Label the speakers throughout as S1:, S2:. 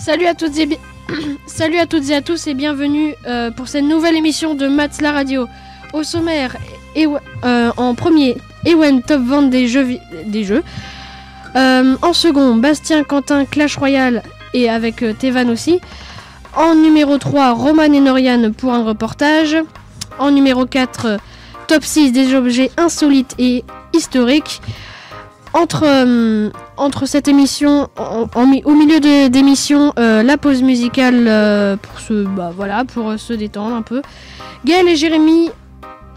S1: Salut à toutes et Salut à toutes et à tous et bienvenue pour cette nouvelle émission de Maths la radio. Au sommaire, en premier, Ewen top vente des jeux. En second, Bastien Quentin Clash Royale et avec Tevan aussi. En numéro 3, Roman et Norian pour un reportage. En numéro 4, top 6 des objets insolites et historiques. Entre cette émission, au milieu d'émission, la pause musicale pour se détendre un peu. Gaël et Jérémy,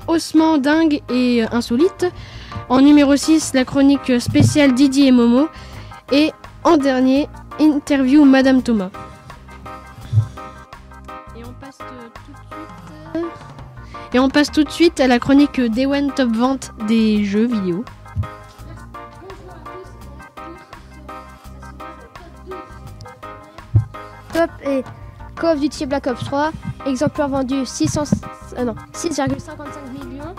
S1: ossements dingues et insolites. En numéro 6, la chronique spéciale Didi et Momo. Et en dernier, interview Madame Thomas. Et on passe tout de suite à la chronique d'Ewen top vente des jeux vidéo.
S2: Top et Call of Duty Black Ops 3, exemplaire vendu 6,55 millions,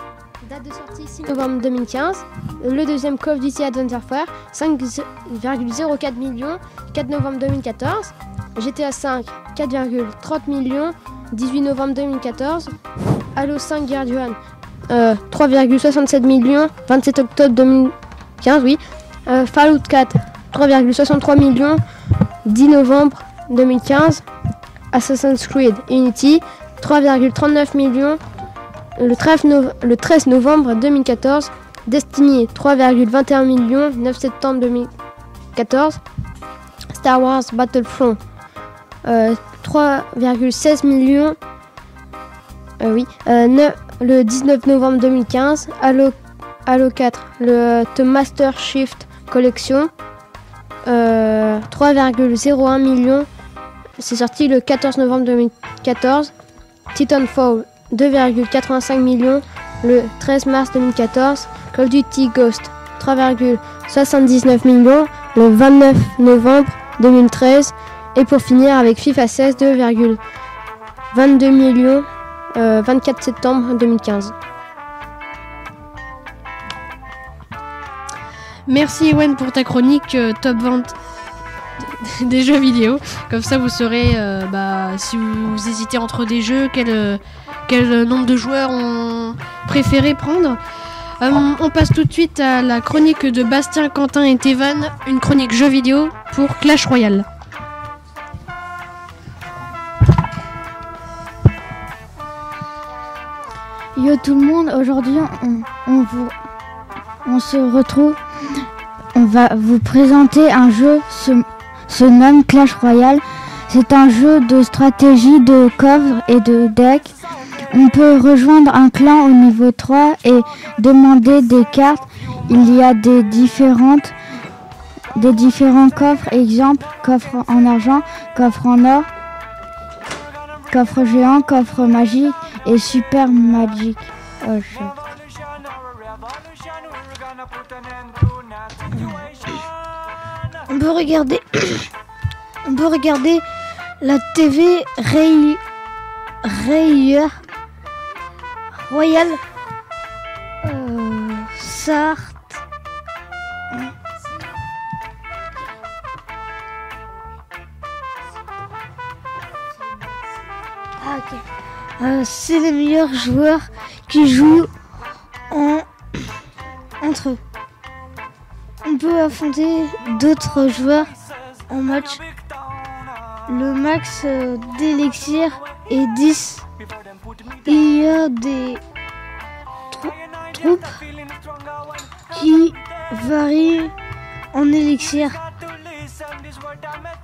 S2: date de sortie 6 novembre 2015. Le deuxième Call of Duty Advanced Warfare, 5,04 millions, 4 novembre 2014. GTA 5, 4,30 millions, 18 novembre 2014. Halo 5 Guardian, 3,67 millions, 27 octobre 2015, oui. Fallout 4, 3,63 millions, 10 novembre 2015. Assassin's Creed Unity, 3,39 millions, le 13 novembre 2014. Destiny, 3,21 millions, 9 septembre 2014. Star Wars Battlefront, 3,16 millions, le 19 novembre 2015. Halo 4, le The Master Chief Collection, 3,01 millions, c'est sorti le 14 novembre 2014. Titanfall, 2,85 millions, le 13 mars 2014. Call of Duty Ghost, 3,79 millions, le 29 novembre 2013. Et pour finir avec FIFA 16, 2,22 millions, 24 septembre 2015.
S1: Merci Ewen pour ta chronique top vente des jeux vidéo. Comme ça vous saurez si vous hésitez entre des jeux, quel nombre de joueurs on préféré prendre. On passe tout de suite à la chronique de Bastien, Quentin et Tevan, une chronique jeux vidéo pour Clash Royale.
S3: Yo tout le monde, aujourd'hui on se retrouve. On va vous présenter un jeu, se nomme Clash Royale. C'est un jeu de stratégie, de coffre et de deck. On peut rejoindre un clan au niveau 3 et demander des cartes. Il y a des différents coffres, exemple coffre en argent, coffre en or, coffre géant, coffre magique et super magique. On peut regarder la TV Rayure Royale Sarthe. C'est les meilleurs joueurs qui jouent entre eux. On peut affronter d'autres joueurs en match. Le max d'élixir est 10. Il y a des troupes qui varient en élixir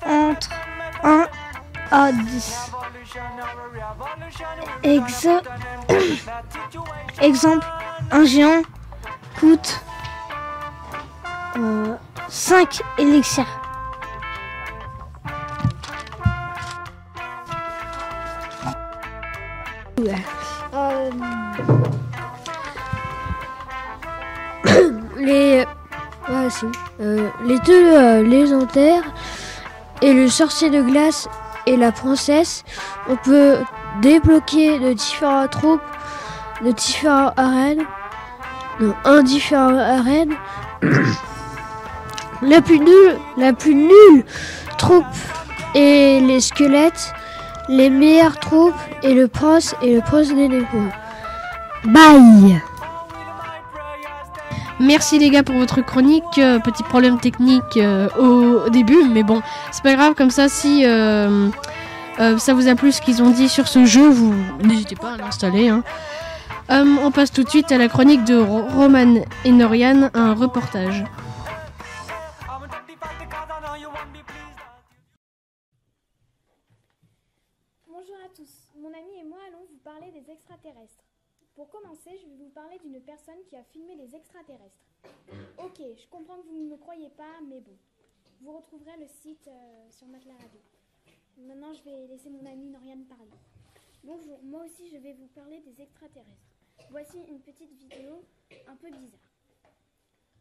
S3: entre 1 à 10. Exemple, un géant coûte 5 élixirs. Les deux légendaires et le sorcier de glace et la princesse, on peut débloquer de différentes troupes, de différentes arènes, arènes. La plus nulle troupe
S2: et les squelettes, les meilleures troupes et le prince des négros.
S3: Bye.
S1: Merci les gars pour votre chronique. Petit problème technique au début, mais bon, c'est pas grave. Comme ça, si ça vous a plu ce qu'ils ont dit sur ce jeu, vous n'hésitez pas à l'installer. Hein. On passe tout de suite à la chronique de Roman et Norian, un reportage.
S4: Bonjour à tous, mon ami et moi allons vous parler des extraterrestres. Pour commencer, je vais vous parler d'une personne qui a filmé les extraterrestres. Ok, je comprends que vous ne me croyez pas, mais bon. Vous retrouverez le site sur Matelas Radio. Maintenant, je vais laisser mon ami Norian parler. Bonjour, moi aussi je vais vous parler des extraterrestres. Voici une petite vidéo un peu bizarre.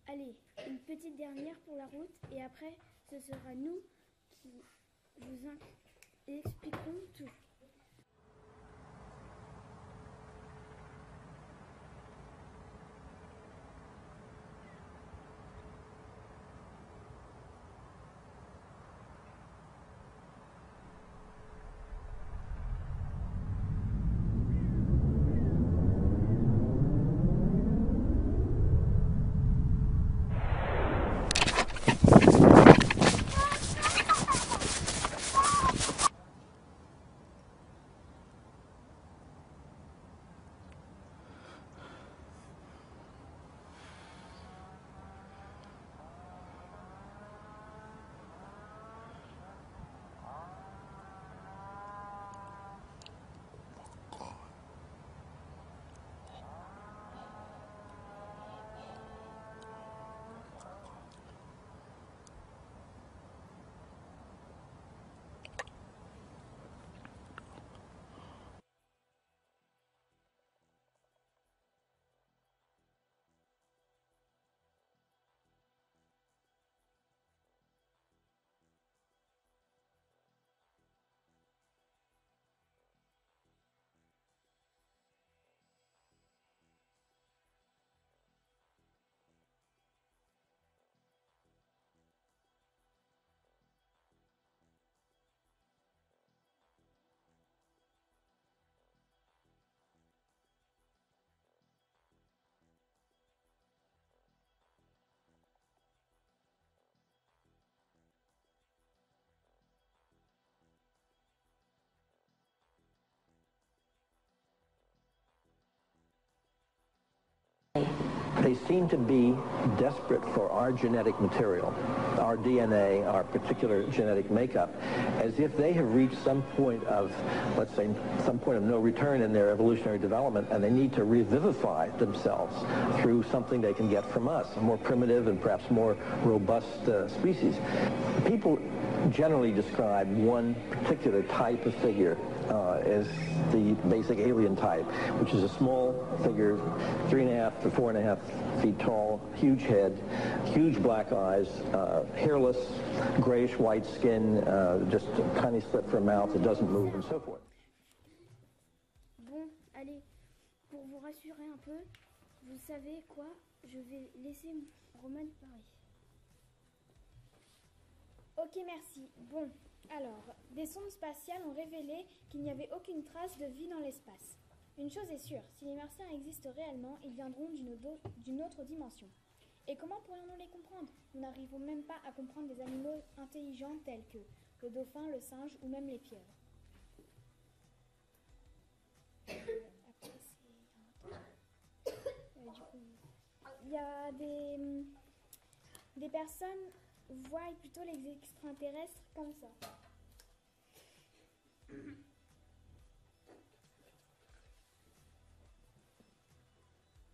S4: Allez, une petite dernière pour la route et après, ce sera nous qui vous expliquerons tout.
S5: They seem to be desperate for our genetic material, our DNA, our particular genetic makeup, as if they have reached some point of, let's say, some point of no return in their evolutionary development, and they need to revivify themselves through something they can get from us, a more primitive and perhaps more robust species. People generally describe one particular type of figure as the basic alien type, which is a small figure, 3.5 to 4.5 feet tall, huge head, huge black eyes, hairless, grayish-white skin, just a tiny slit for a mouth that doesn't move, and so forth.
S4: Bon, allez, pour vous rassurer un peu, vous savez quoi? Je vais laisser Roman parler. Ok, merci. Bon, alors, des sondes spatiales ont révélé qu'il n'y avait aucune trace de vie dans l'espace. Une chose est sûre, si les Martiens existent réellement, ils viendront d'une autre dimension. Et comment pourrions-nous les comprendre? Nous n'arrivons même pas à comprendre des animaux intelligents tels que le dauphin, le singe ou même les pieuvres. Il y a des personnes voient plutôt les extraterrestres comme ça.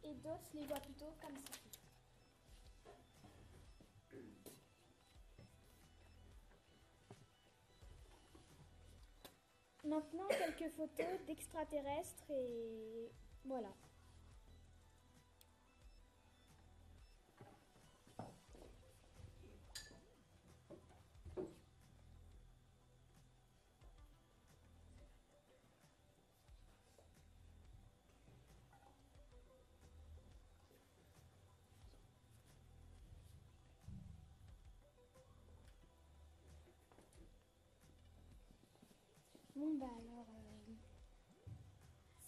S4: Et d'autres les voient plutôt comme ça. Maintenant, quelques photos d'extraterrestres et voilà. Bon, bah alors...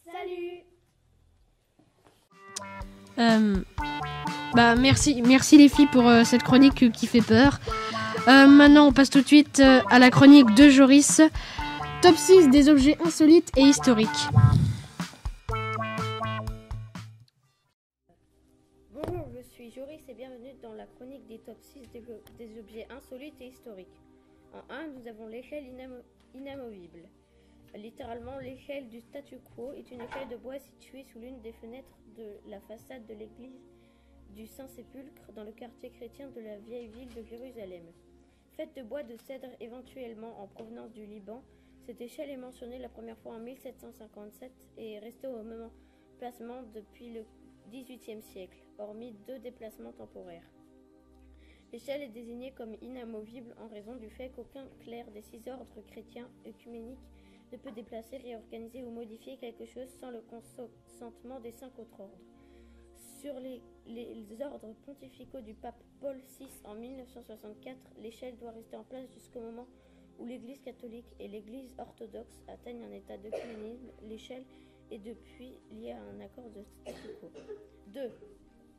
S4: Salut!
S1: Merci les filles pour cette chronique qui fait peur. Maintenant, on passe tout de suite à la chronique de Joris. Top 6 des objets insolites et historiques.
S6: Bonjour, je suis Joris et bienvenue dans la chronique des top 6 des objets insolites et historiques. En 1, nous avons l'échelle inamovible. Littéralement, l'échelle du statu quo est une échelle de bois située sous l'une des fenêtres de la façade de l'église du Saint-Sépulcre dans le quartier chrétien de la vieille ville de Jérusalem. Faite de bois de cèdre éventuellement en provenance du Liban, cette échelle est mentionnée la première fois en 1757 et est restée au même emplacement depuis le XVIIIe siècle, hormis 2 déplacements temporaires. L'échelle est désignée comme inamovible en raison du fait qu'aucun clerc des 6 ordres chrétiens œcuméniques ne peut déplacer, réorganiser ou modifier quelque chose sans le consentement des 5 autres ordres. Sur les ordres pontificaux du pape Paul VI en 1964, l'échelle doit rester en place jusqu'au moment où l'Église catholique et l'Église orthodoxe atteignent un état d'œcuménisme. L'échelle est depuis liée à un accord de statu quo. 2.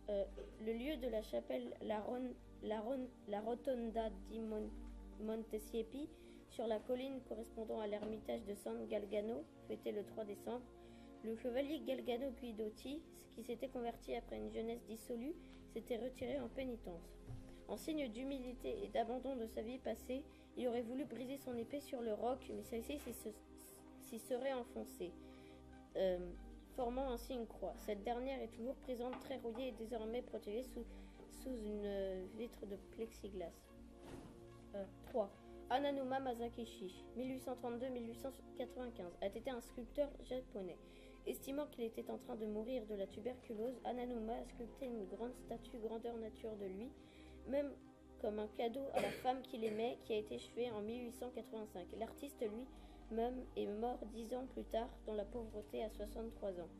S6: Le lieu de la chapelle la Rotonda di Montesiepi sur la colline correspondant à l'ermitage de San Galgano, fêté le 3 décembre. Le chevalier Galgano Guidotti, qui s'était converti après une jeunesse dissolue, s'était retiré en pénitence. En signe d'humilité et d'abandon de sa vie passée, il aurait voulu briser son épée sur le roc, mais celle-ci s'y serait enfoncée, formant ainsi une croix. Cette dernière est toujours présente, très rouillée et désormais protégée sous une vitre de plexiglas. 3. Ananuma Masakishi, 1832-1895, a été un sculpteur japonais. Estimant qu'il était en train de mourir de la tuberculose, Ananuma a sculpté une grande statue grandeur nature de lui, même comme un cadeau à la femme qu'il aimait, qui a été achevée en 1885. L'artiste lui-même est mort 10 ans plus tard dans la pauvreté à 63 ans.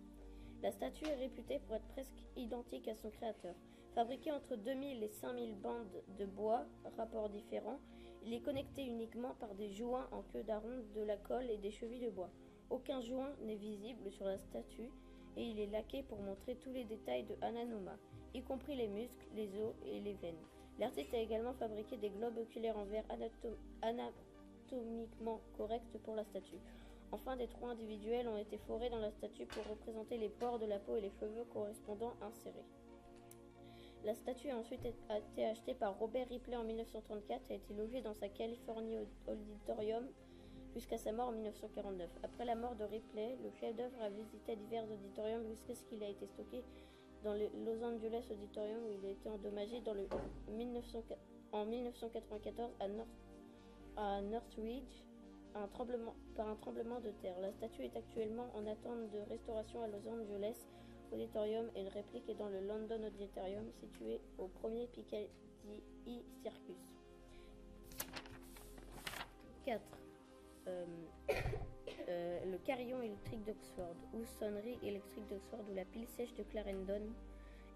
S6: La statue est réputée pour être presque identique à son créateur. Fabriqué entre 2000 et 5000 bandes de bois, rapports différents, il est connecté uniquement par des joints en queue d'aronde, de la colle et des chevilles de bois. Aucun joint n'est visible sur la statue et il est laqué pour montrer tous les détails de Ananuma, y compris les muscles, les os et les veines. L'artiste a également fabriqué des globes oculaires en verre anatomiquement corrects pour la statue. Enfin, des trous individuels ont été forés dans la statue pour représenter les pores de la peau et les cheveux correspondants insérés. La statue a ensuite été achetée par Robert Ripley en 1934 et a été logée dans sa Californie Auditorium jusqu'à sa mort en 1949. Après la mort de Ripley, le chef-d'œuvre a visité divers auditoriums jusqu'à ce qu'il ait été stocké dans le Los Angeles Auditorium où il a été endommagé en 1994 à Northridge par un tremblement de terre. La statue est actuellement en attente de restauration à Los Angeles Auditorium et une réplique est dans le London Auditorium situé au 1er Piccadilly Circus. 4. Le carillon électrique d'Oxford, ou sonnerie électrique d'Oxford, ou la pile sèche de Clarendon,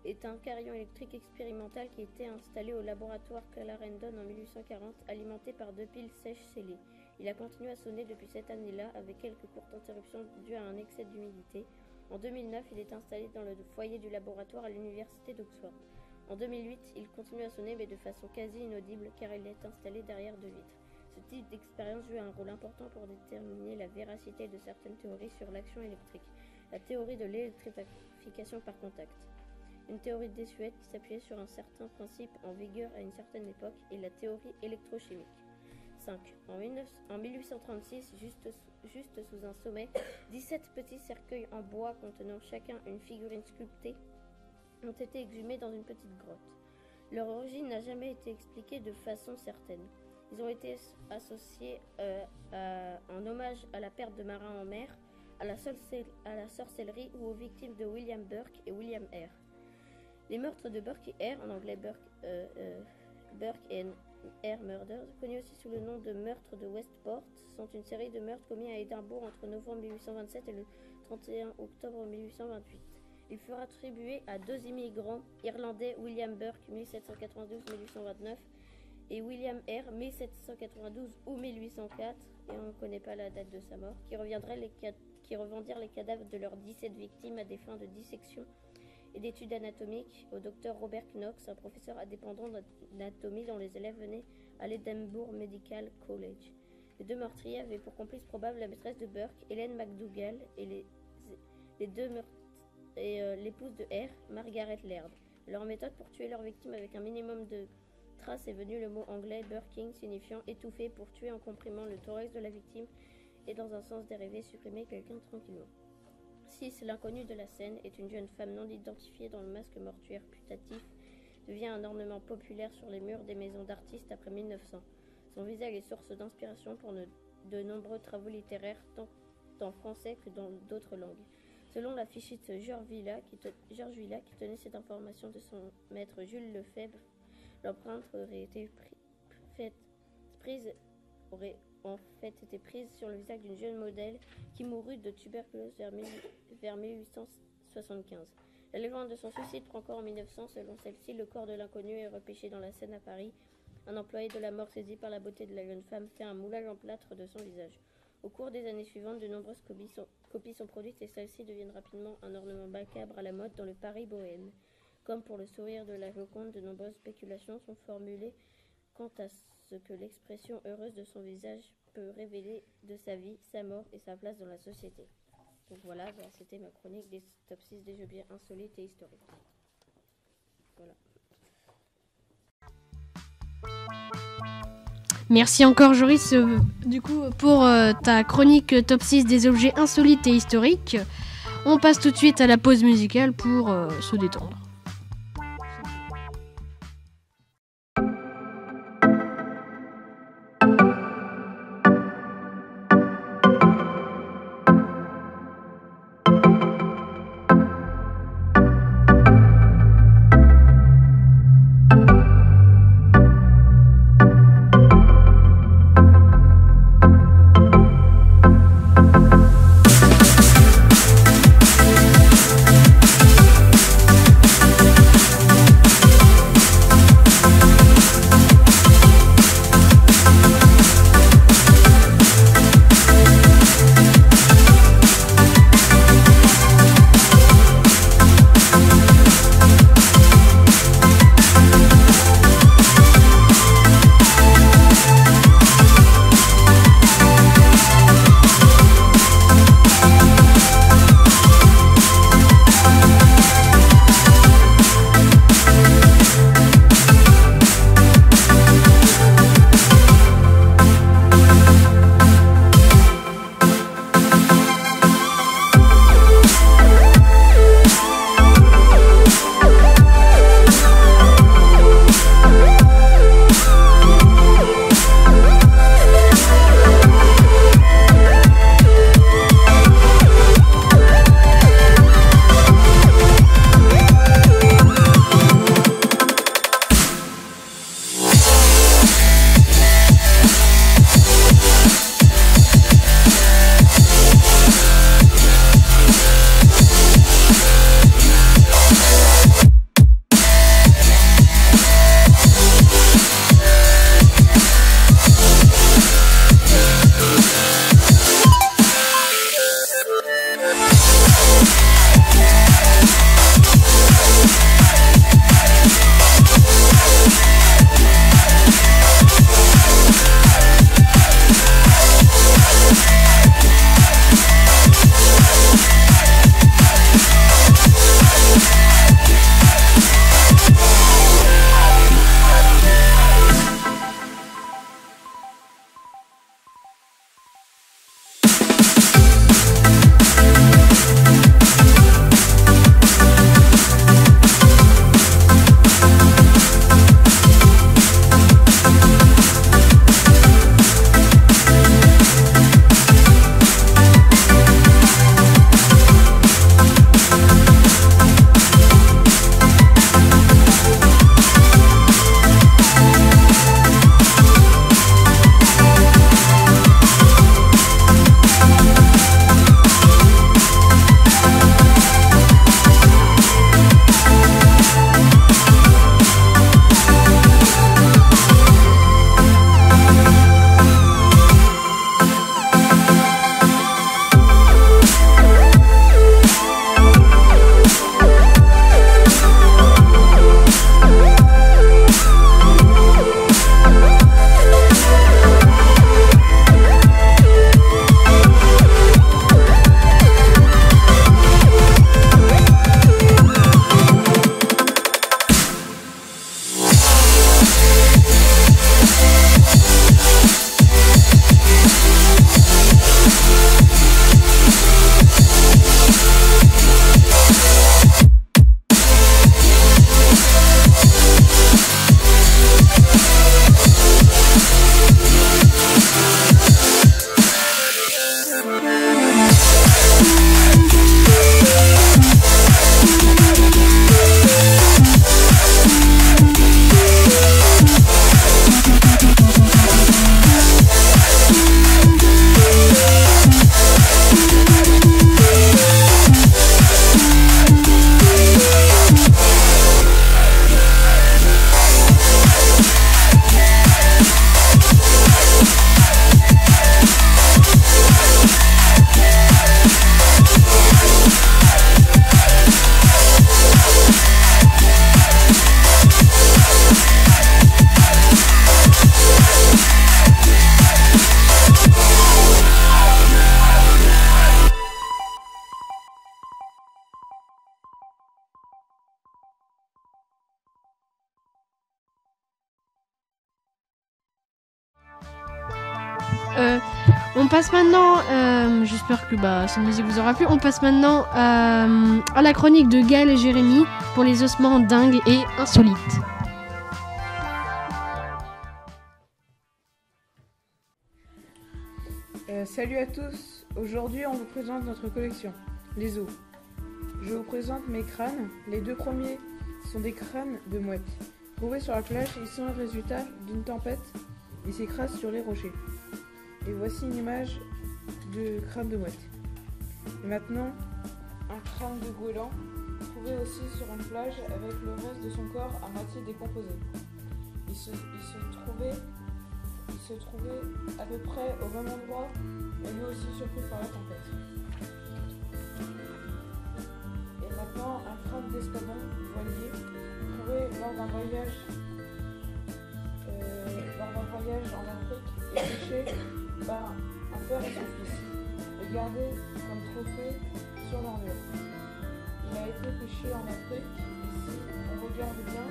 S6: est un carillon électrique expérimental qui a été installé au laboratoire Clarendon en 1840, alimenté par 2 piles sèches scellées. Il a continué à sonner depuis cette année-là, avec quelques courtes interruptions dues à un excès d'humidité. En 2009, il est installé dans le foyer du laboratoire à l'université d'Oxford. En 2008, il continue à sonner, mais de façon quasi inaudible, car il est installé derrière 2 vitres. Ce type d'expérience joue un rôle important pour déterminer la véracité de certaines théories sur l'action électrique. La théorie de l'électrification par contact, une théorie désuète qui s'appuyait sur un certain principe en vigueur à une certaine époque, et la théorie électrochimique. 5. En 1836, juste sous un sommet, 17 petits cercueils en bois contenant chacun une figurine sculptée ont été exhumés dans une petite grotte. Leur origine n'a jamais été expliquée de façon certaine. Ils ont été associés en hommage à la perte de marins en mer, à la sorcellerie ou aux victimes de William Burke et William Eyre. Les meurtres de Burke et Eyre, en anglais Burke and Eyre Murders, connus aussi sous le nom de meurtres de Westport, sont une série de meurtres commis à Édimbourg entre novembre 1827 et le 31 octobre 1828. Il furent attribués à 2 immigrants irlandais, William Burke 1792-1829 et William R. 1792 ou 1804, et on ne connaît pas la date de sa mort, qui revendirent les cadavres de leurs 17 victimes à des fins de dissection et d'études anatomiques au docteur Robert Knox, un professeur indépendant d'anatomie dont les élèves venaient à l'Edinburgh Medical College. Les deux meurtriers avaient pour complice probable la maîtresse de Burke, Hélène McDougall, et l'épouse de R, Margaret Laird. Leur méthode pour tuer leurs victimes avec un minimum de traces est venue le mot anglais burking, signifiant étouffer, pour tuer en comprimant le thorax de la victime et dans un sens dérivé supprimer quelqu'un tranquillement. 6. L'inconnue de la scène est une jeune femme non identifiée dont le masque mortuaire putatif devient un ornement populaire sur les murs des maisons d'artistes après 1900. Son visage est source d'inspiration pour de nombreux travaux littéraires tant en français que dans d'autres langues. Selon la fichiste Georges Villa, qui tenait cette information de son maître Jules Lefebvre, l'empreinte aurait en fait été prise sur le visage d'une jeune modèle qui mourut de tuberculose vers 1875. La légende de son suicide prend corps en 1900. Selon celle-ci, le corps de l'inconnu est repêché dans la Seine à Paris. Un employé de la mort, saisi par la beauté de la jeune femme, fait un moulage en plâtre de son visage. Au cours des années suivantes, de nombreuses copies sont produites et celles-ci deviennent rapidement un ornement macabre à la mode dans le Paris bohème. Comme pour le sourire de la Joconde, de nombreuses spéculations sont formulées quant à ce que l'expression heureuse de son visage peut révéler de sa vie, sa mort et sa place dans la société. Donc voilà, c'était ma chronique des top 6 des objets insolites et historiques. Voilà.
S1: Merci encore Joris du coup pour ta chronique top 6 des objets insolites et historiques. On passe tout de suite à la pause musicale pour se détendre. On passe maintenant, j'espère que cette musique vous aura plu, on passe maintenant à la chronique de Gaël et Jérémy pour les ossements dingues et insolites.
S7: Salut à tous, aujourd'hui on vous présente notre collection, les os. Je vous présente mes crânes, les deux premiers sont des crânes de mouettes. Trouvés sur la plage, ils sont le résultat d'une tempête, ils s'écrasent sur les rochers. Et voici une image de crâne de mouette. Et maintenant, un crâne de goéland, trouvé aussi sur une plage avec le reste de son corps à moitié décomposé. Il se trouvait à peu près au même endroit, et lui aussi surpris par la tempête. Et maintenant, un crâne d'espadon voilier, trouvé lors d'un voyage en Afrique et pêché par un père et son fils, et gardé comme trophée sur leur mur. Il a été pêché en Afrique, et si on regarde bien,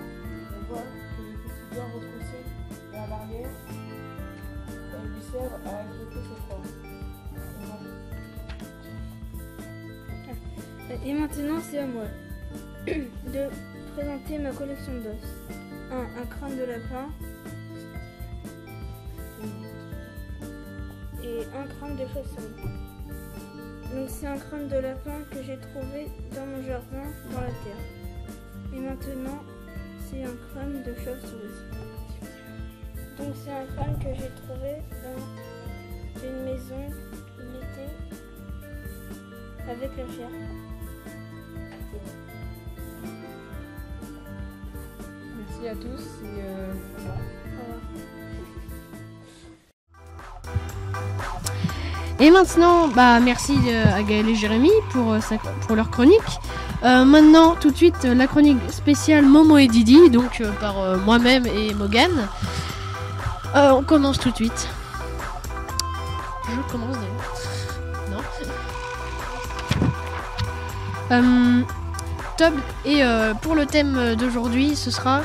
S7: on voit que les petits dents retroussées vers l'arrière lui servent à agripper ses proies.
S8: Et maintenant, c'est à moi de présenter ma collection d'os. Un crâne de lapin et un crâne de chauve-souris. Donc c'est un crâne de lapin que j'ai trouvé dans mon jardin, dans la terre. Et maintenant, c'est un crâne de chauve-souris. Donc c'est un crâne que j'ai trouvé dans une maison l'été avec la chair.
S7: Merci à tous et au revoir.
S1: Et maintenant, merci à Gaël et Jérémy pour leur chronique. Maintenant, tout de suite, la chronique spéciale Momo et Didi, donc par moi-même et Morgane. On commence tout de suite. Je commence d'ailleurs. Non. Top. Et pour le thème d'aujourd'hui, ce sera...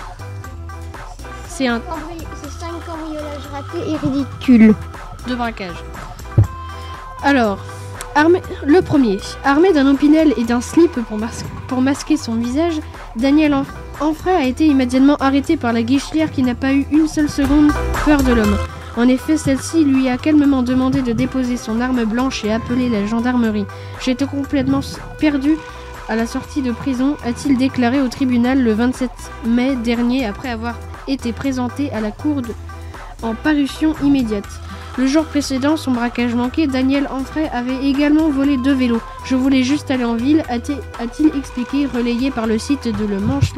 S1: C'est
S2: 5 cambriolages ratés et ridicules.
S1: De braquage. Alors, le premier. Armé d'un opinel et d'un slip pour masquer son visage, Daniel Enfray a été immédiatement arrêté par la guichetière qui n'a pas eu une seule seconde peur de l'homme. En effet, celle-ci lui a calmement demandé de déposer son arme blanche et appelé la gendarmerie. « J'étais complètement perdu à la sortie de prison », a-t-il déclaré au tribunal le 27 mai dernier après avoir été présenté à la cour en parution immédiate. Le jour précédent, son braquage manqué, Daniel Enfray avait également volé 2 vélos. « Je voulais juste aller en ville », a-t-il expliqué, relayé par le site de Le Manche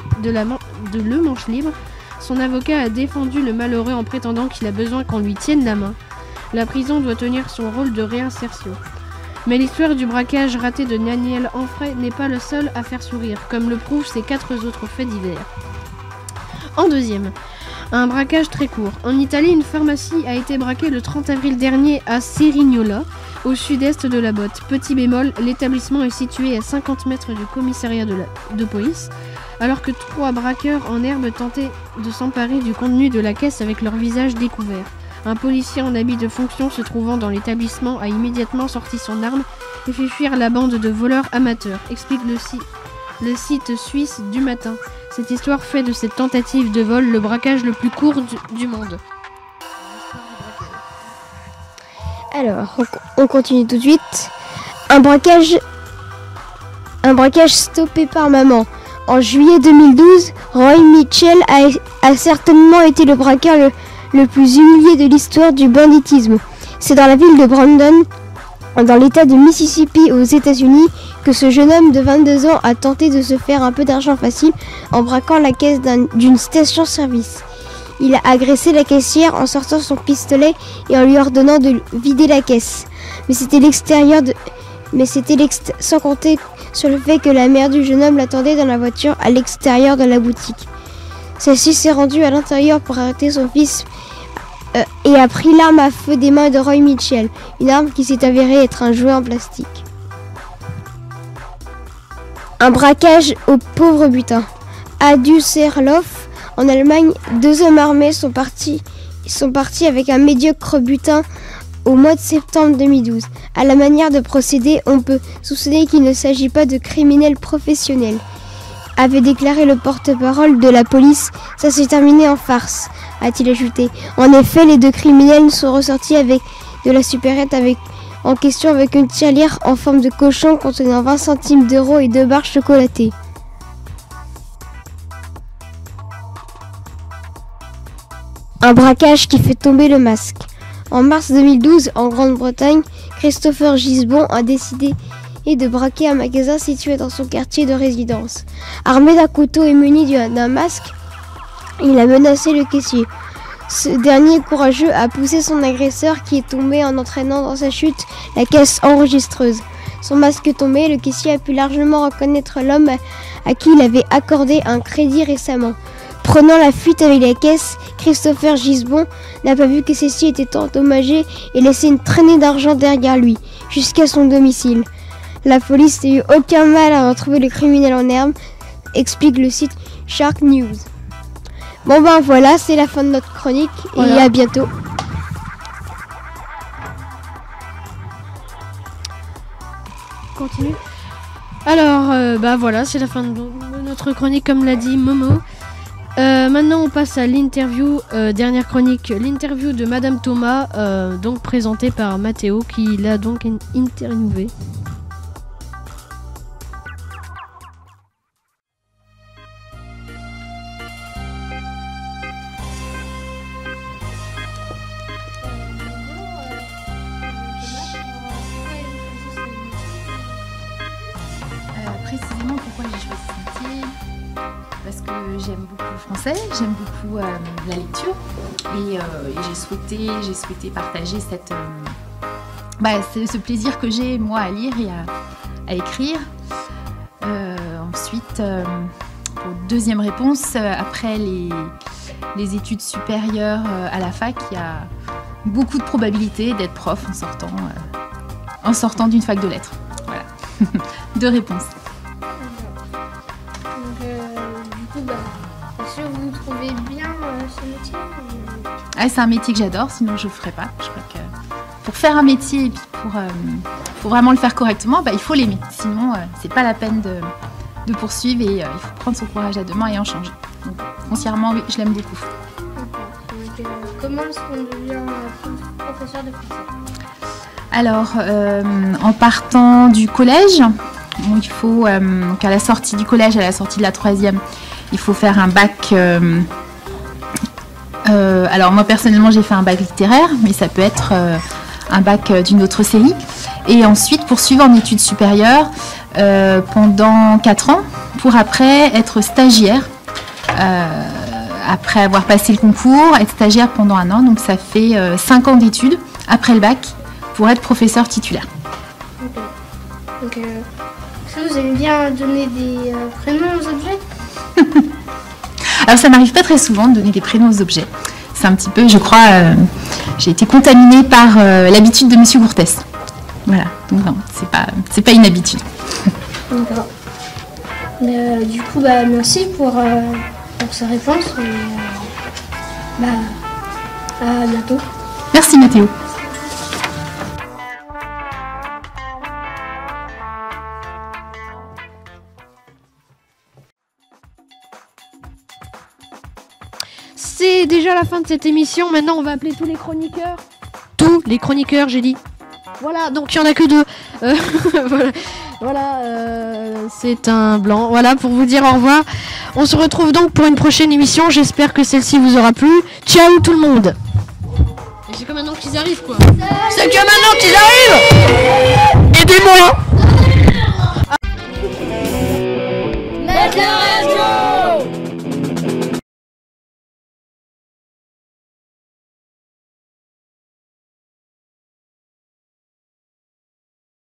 S1: Libre. Son avocat a défendu le malheureux en prétendant qu'il a besoin qu'on lui tienne la main. La prison doit tenir son rôle de réinsertion. Mais l'histoire du braquage raté de Daniel Enfray n'est pas le seul à faire sourire, comme le prouvent ses 4 autres faits divers. En deuxième, un braquage très court. En Italie, une pharmacie a été braquée le 30 avril dernier à Cerignola, au sud-est de la Botte. Petit bémol, l'établissement est situé à 50 mètres du commissariat de police, alors que 3 braqueurs en herbe tentaient de s'emparer du contenu de la caisse avec leur visage découvert. Un policier en habit de fonction se trouvant dans l'établissement a immédiatement sorti son arme et fait fuir la bande de voleurs amateurs, explique le site suisse du Matin. Cette histoire fait de cette tentative de vol le braquage le plus court du monde.
S2: Alors, on continue tout de suite. Un braquage stoppé par maman. En juillet 2012, Roy Mitchell a certainement été le braqueur le plus humilié de l'histoire du banditisme. C'est dans la ville de Brandon, dans l'état de Mississippi aux États-Unis, que ce jeune homme de 22 ans a tenté de se faire un peu d'argent facile en braquant la caisse d'une station-service. Il a agressé la caissière en sortant son pistolet et en lui ordonnant de vider la caisse. Sans compter sur le fait que la mère du jeune homme l'attendait dans la voiture à l'extérieur de la boutique. Celle-ci s'est rendue à l'intérieur pour arrêter son fils et a pris l'arme à feu des mains de Roy Mitchell, une arme qui s'est avérée être un jouet en plastique. Un braquage au pauvre butin. À Düsseldorf, en Allemagne, 2 hommes armés sont partis avec un médiocre butin au mois de septembre 2012. À la manière de procéder, on peut soupçonner qu'il ne s'agit pas de criminels professionnels, avait déclaré le porte-parole de la police. Ça s'est terminé en farce, a-t-il ajouté. En effet, les 2 criminels sont ressortis avec de la supérette en question avec une tirelire en forme de cochon contenant 20 centimes d'euros et 2 barres chocolatées. Un braquage qui fait tomber le masque. En mars 2012, en Grande-Bretagne, Christopher Gisbon a décidé de braquer un magasin situé dans son quartier de résidence. Armé d'un couteau et muni d'un masque, il a menacé le caissier. Ce dernier courageux a poussé son agresseur qui est tombé en entraînant dans sa chute la caisse enregistreuse. Son masque tombé, le caissier a pu largement reconnaître l'homme à qui il avait accordé un crédit récemment. Prenant la fuite avec la caisse, Christopher Gisbon n'a pas vu que celle-ci était endommagée et laissé une traînée d'argent derrière lui, jusqu'à son domicile. La police n'a eu aucun mal à retrouver le criminel en herbe, explique le site Shark News. Bon ben voilà, c'est la fin de notre chronique et à bientôt.
S1: Continue. Alors, bah voilà, c'est la fin de notre chronique, comme l'a dit Momo. Maintenant, on passe à l'interview, dernière chronique, l'interview de Madame Thomas, donc présentée par Mathéo, qui l'a donc interviewée.
S9: Précisément pourquoi j'ai choisi ce métier, parce que j'aime beaucoup le français, j'aime beaucoup la lecture et j'ai souhaité partager ce plaisir que j'ai moi à lire et à écrire. Ensuite, pour deuxième réponse, après les études supérieures à la fac, il y a beaucoup de probabilités d'être prof en sortant d'une fac de lettres. Voilà, 2 réponses.
S4: Est-ce que vous trouvez bien ce métier
S9: C'est un métier que j'adore, sinon je ne le ferais pas. Je crois que pour faire un métier et puis pour vraiment le faire correctement, il faut l'aimer. Sinon, c'est pas la peine de poursuivre et il faut prendre son courage à 2 mains et en changer. Donc, foncièrement, oui, je l'aime beaucoup.
S4: Donc, comment est-ce qu'on devient professeur de français?
S9: Alors, en partant du collège, il faut qu'à la sortie du collège, à la sortie de la 3e, il faut faire un bac. Alors moi personnellement, j'ai fait un bac littéraire, mais ça peut être un bac d'une autre série. Et ensuite poursuivre en études supérieures pendant 4 ans, pour après être stagiaire. Après avoir passé le concours, être stagiaire pendant 1 an. Donc ça fait 5 ans d'études après le bac pour être professeur titulaire.
S4: Donc, est-ce que vous aimez bien donner des prénoms aux objets?
S9: Alors ça m'arrive pas très souvent de donner des prénoms aux objets. C'est un petit peu, je crois, j'ai été contaminée par l'habitude de Monsieur Gourtès. Voilà, donc non, c'est pas une habitude.
S4: D'accord. Du coup, merci pour ces réponses. Et, à bientôt.
S9: Merci Mathéo.
S1: C'est déjà la fin de cette émission. Maintenant, on va appeler tous les chroniqueurs. Tous les chroniqueurs, j'ai dit. Voilà, donc il n'y en a que 2. Voilà, c'est un blanc. Voilà, pour vous dire au revoir. On se retrouve donc pour une prochaine émission. J'espère que celle-ci vous aura plu. Ciao tout le monde. Et c'est que maintenant qu'ils arrivent, quoi. C'est que maintenant qu'ils arrivent. Aidez-moi.